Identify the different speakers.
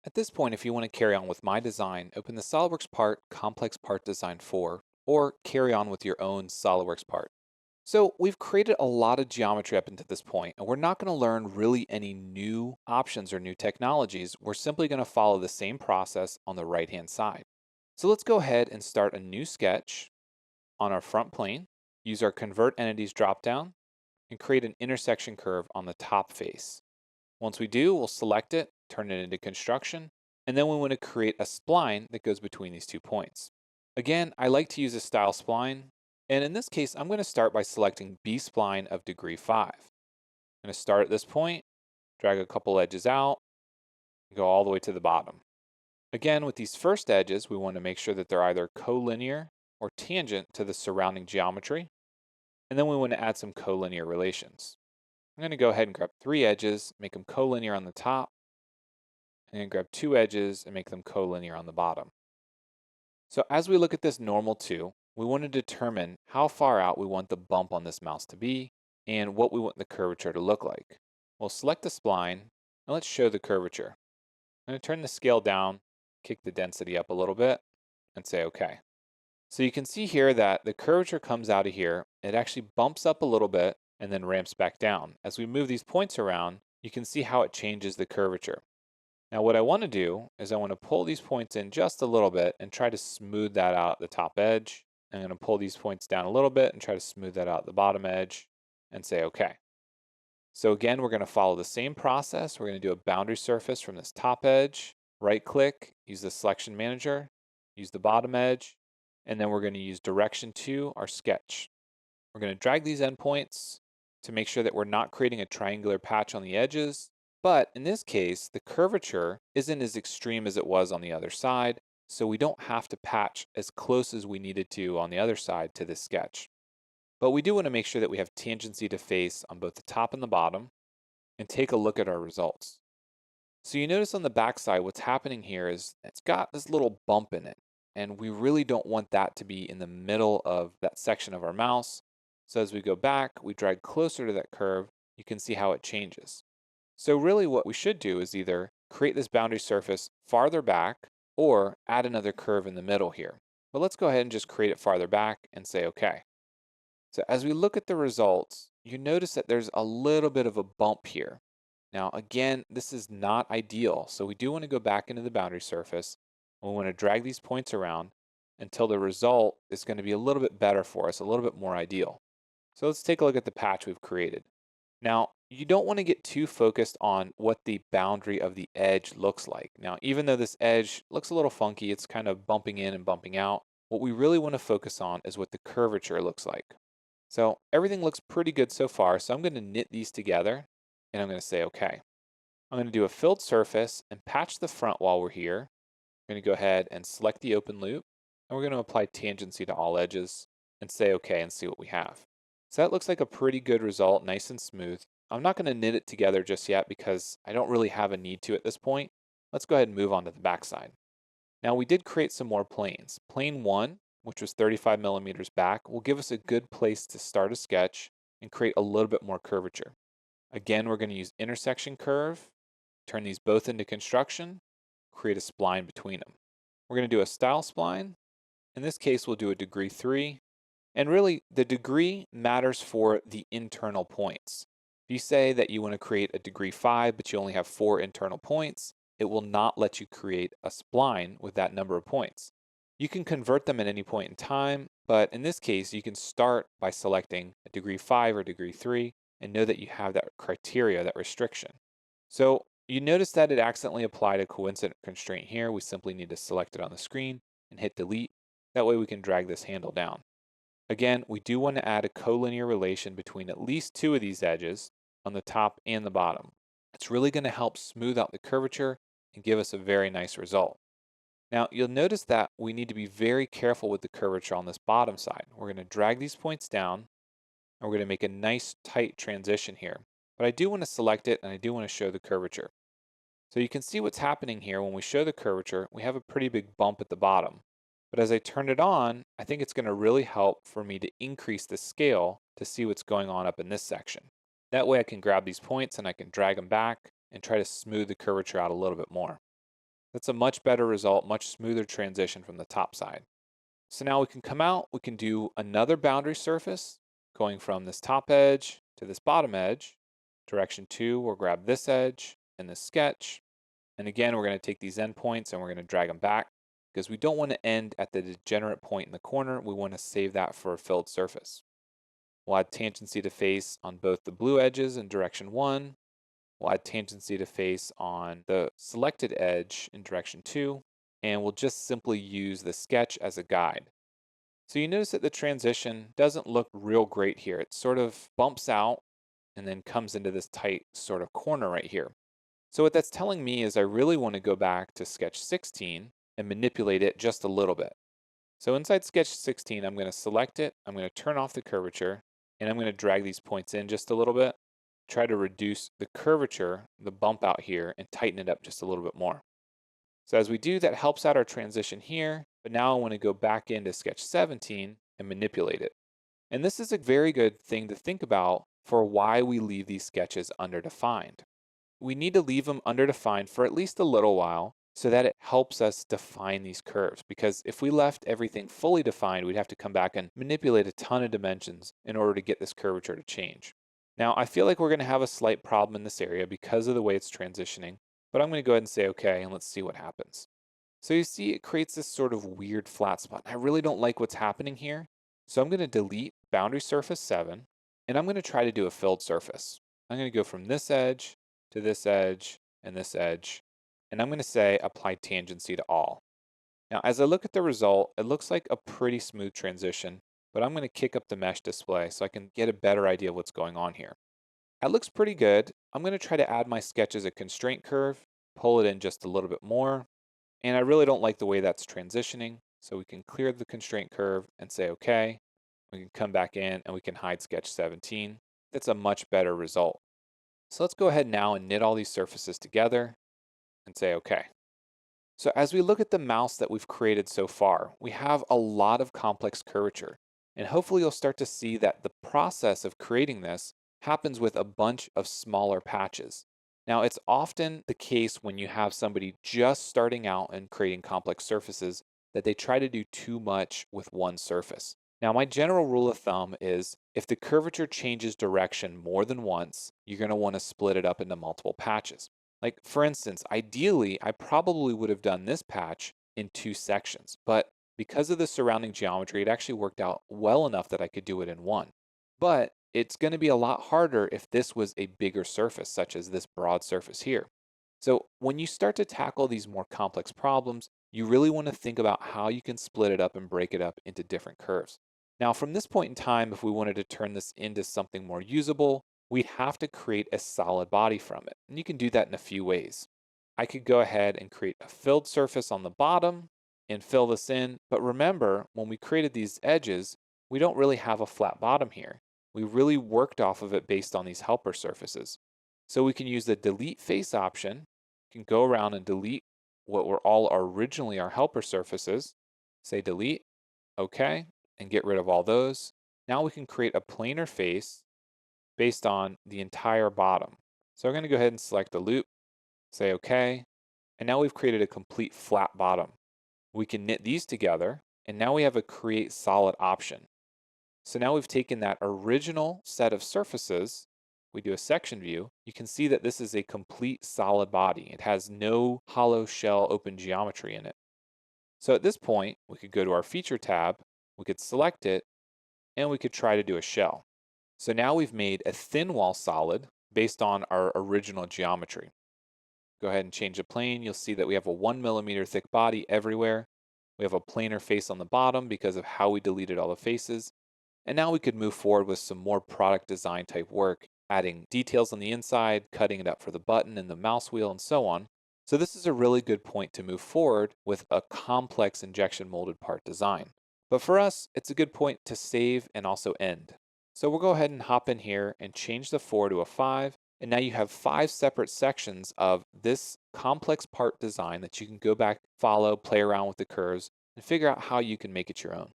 Speaker 1: At this point, if you want to carry on with my design, open the SOLIDWORKS part Complex Part Design 4, or carry on with your own SOLIDWORKS part. So we've created a lot of geometry up until this point, and we're not going to learn really any new options or new technologies. We're simply going to follow the same process on the right-hand side. So let's go ahead and start a new sketch on our front plane, use our Convert Entities dropdown, and create an intersection curve on the top face. Once we do, we'll select it, turn it into construction, and then we want to create a spline that goes between these 2 points. Again, I like to use a style spline, and in this case, I'm going to start by selecting B-spline of degree 5. I'm going to start at this point, drag a couple edges out, and go all the way to the bottom. Again, with these first edges, we want to make sure that they're either collinear or tangent to the surrounding geometry, and then we want to add some collinear relations. I'm going to go ahead and grab 3 edges, make them collinear on the top, and then grab 2 edges and make them collinear on the bottom. So as we look at this normal 2, we want to determine how far out we want the bump on this mouse to be and what we want the curvature to look like. We'll select the spline and let's show the curvature. I'm going to turn the scale down, kick the density up a little bit, and say OK. So you can see here that the curvature comes out of here. It actually bumps up a little bit and then ramps back down. As we move these points around, you can see how it changes the curvature. Now what I want to do is I want to pull these points in just a little bit and try to smooth that out at the top edge. I'm going to pull these points down a little bit and try to smooth that out at the bottom edge and say OK. So again, we're going to follow the same process. We're going to do a boundary surface from this top edge, right click, use the selection manager, use the bottom edge, and then we're going to use direction to our sketch. We're going to drag these endpoints to make sure that we're not creating a triangular patch on the edges. But in this case, the curvature isn't as extreme as it was on the other side, so we don't have to patch as close as we needed to on the other side to this sketch. But we do want to make sure that we have tangency to face on both the top and the bottom, and take a look at our results. So you notice on the back side, what's happening here is it's got this little bump in it, and we really don't want that to be in the middle of that section of our mouse. So as we go back, we drag closer to that curve, you can see how it changes. So really what we should do is either create this boundary surface farther back or add another curve in the middle here. But let's go ahead and just create it farther back and say OK. So as we look at the results, you notice that there's a little bit of a bump here. Now again, this is not ideal, so we do want to go back into the boundary surface. We want to drag these points around until the result is going to be a little bit better for us, a little bit more ideal. So let's take a look at the patch we've created. Now, you don't want to get too focused on what the boundary of the edge looks like. Now, even though this edge looks a little funky, it's kind of bumping in and bumping out, what we really want to focus on is what the curvature looks like. So everything looks pretty good so far, so I'm going to knit these together, and I'm going to say OK. I'm going to do a filled surface and patch the front while we're here. I'm going to go ahead and select the open loop, and we're going to apply tangency to all edges, and say OK and see what we have. So that looks like a pretty good result, nice and smooth. I'm not going to knit it together just yet because I don't really have a need to at this point. Let's go ahead and move on to the backside. Now we did create some more planes. Plane 1, which was 35 millimeters back, will give us a good place to start a sketch and create a little bit more curvature. Again, we're going to use intersection curve, turn these both into construction, create a spline between them. We're going to do a style spline. In this case, we'll do a degree 3. And really, the degree matters for the internal points. If you say that you want to create a degree 5, but you only have 4 internal points, it will not let you create a spline with that number of points. You can convert them at any point in time, but in this case, you can start by selecting a degree 5 or degree 3 and know that you have that criteria, that restriction. So you notice that it accidentally applied a coincident constraint here. We simply need to select it on the screen and hit delete. That way we can drag this handle down. Again, we do want to add a collinear relation between at least 2 of these edges on the top and the bottom. It's really going to help smooth out the curvature and give us a very nice result. Now, you'll notice that we need to be very careful with the curvature on this bottom side. We're going to drag these points down, and we're going to make a nice tight transition here. But I do want to select it, and I do want to show the curvature. So you can see what's happening here. When we show the curvature, we have a pretty big bump at the bottom. But as I turn it on, I think it's going to really help for me to increase the scale to see what's going on up in this section. That way I can grab these points and I can drag them back and try to smooth the curvature out a little bit more. That's a much better result, much smoother transition from the top side. So now we can come out, we can do another boundary surface going from this top edge to this bottom edge. Direction 2, we'll grab this edge in the sketch. And again, we're going to take these endpoints and we're going to drag them back because we don't want to end at the degenerate point in the corner. We want to save that for a filled surface. We'll add tangency to face on both the blue edges in direction 1. We'll add tangency to face on the selected edge in direction 2. And we'll just simply use the sketch as a guide. So you notice that the transition doesn't look real great here. It sort of bumps out and then comes into this tight sort of corner right here. So what that's telling me is I really want to go back to sketch 16 and manipulate it just a little bit. So inside sketch 16, I'm going to select it, I'm going to turn off the curvature, and I'm going to drag these points in just a little bit, try to reduce the curvature, the bump out here, and tighten it up just a little bit more. So as we do, that helps out our transition here, but now I want to go back into sketch 17 and manipulate it. And this is a very good thing to think about for why we leave these sketches underdefined. We need to leave them underdefined for at least a little while so that it helps us define these curves. Because if we left everything fully defined, we'd have to come back and manipulate a ton of dimensions in order to get this curvature to change. Now, I feel like we're going to have a slight problem in this area because of the way it's transitioning, but I'm going to go ahead and say okay, and let's see what happens. So you see it creates this sort of weird flat spot. I really don't like what's happening here. So I'm going to delete boundary surface 7, and I'm going to try to do a filled surface. I'm going to go from this edge to this edge and this edge, and I'm going to say apply tangency to all. Now, as I look at the result, it looks like a pretty smooth transition, but I'm going to kick up the mesh display so I can get a better idea of what's going on here. That looks pretty good. I'm going to try to add my sketch as a constraint curve, pull it in just a little bit more, and I really don't like the way that's transitioning, so we can clear the constraint curve and say okay. We can come back in and we can hide sketch 17. That's a much better result. So let's go ahead now and knit all these surfaces together and say okay. So as we look at the mouse that we've created so far, we have a lot of complex curvature. And hopefully you'll start to see that the process of creating this happens with a bunch of smaller patches. Now, it's often the case when you have somebody just starting out and creating complex surfaces that they try to do too much with one surface. Now, my general rule of thumb is if the curvature changes direction more than once, you're going to want to split it up into multiple patches. Like, for instance, ideally, I probably would have done this patch in 2 sections, but because of the surrounding geometry, it actually worked out well enough that I could do it in one. But it's going to be a lot harder if this was a bigger surface, such as this broad surface here. So when you start to tackle these more complex problems, you really want to think about how you can split it up and break it up into different curves. Now, from this point in time, if we wanted to turn this into something more usable, we'd have to create a solid body from it. And you can do that in a few ways. I could go ahead and create a filled surface on the bottom and fill this in. But remember, when we created these edges, we don't really have a flat bottom here. We really worked off of it based on these helper surfaces. So we can use the delete face option. We can go around and delete what were all originally our helper surfaces. Say delete, okay, and get rid of all those. Now we can create a planar face based on the entire bottom. So I'm going to go ahead and select the loop, say okay, and now we've created a complete flat bottom. We can knit these together, and now we have a create solid option. So now we've taken that original set of surfaces, we do a section view, you can see that this is a complete solid body. It has no hollow shell open geometry in it. So at this point, we could go to our feature tab, we could select it, and we could try to do a shell. So now we've made a thin wall solid based on our original geometry. Go ahead and change the plane. You'll see that we have a 1 millimeter thick body everywhere. We have a planar face on the bottom because of how we deleted all the faces. And now we could move forward with some more product design type work, adding details on the inside, cutting it up for the button and the mouse wheel and so on. So this is a really good point to move forward with a complex injection molded part design. But for us, it's a good point to save and also end. So we'll go ahead and hop in here and change the 4 to a 5. And now you have 5 separate sections of this complex part design that you can go back, follow, play around with the curves, and figure out how you can make it your own.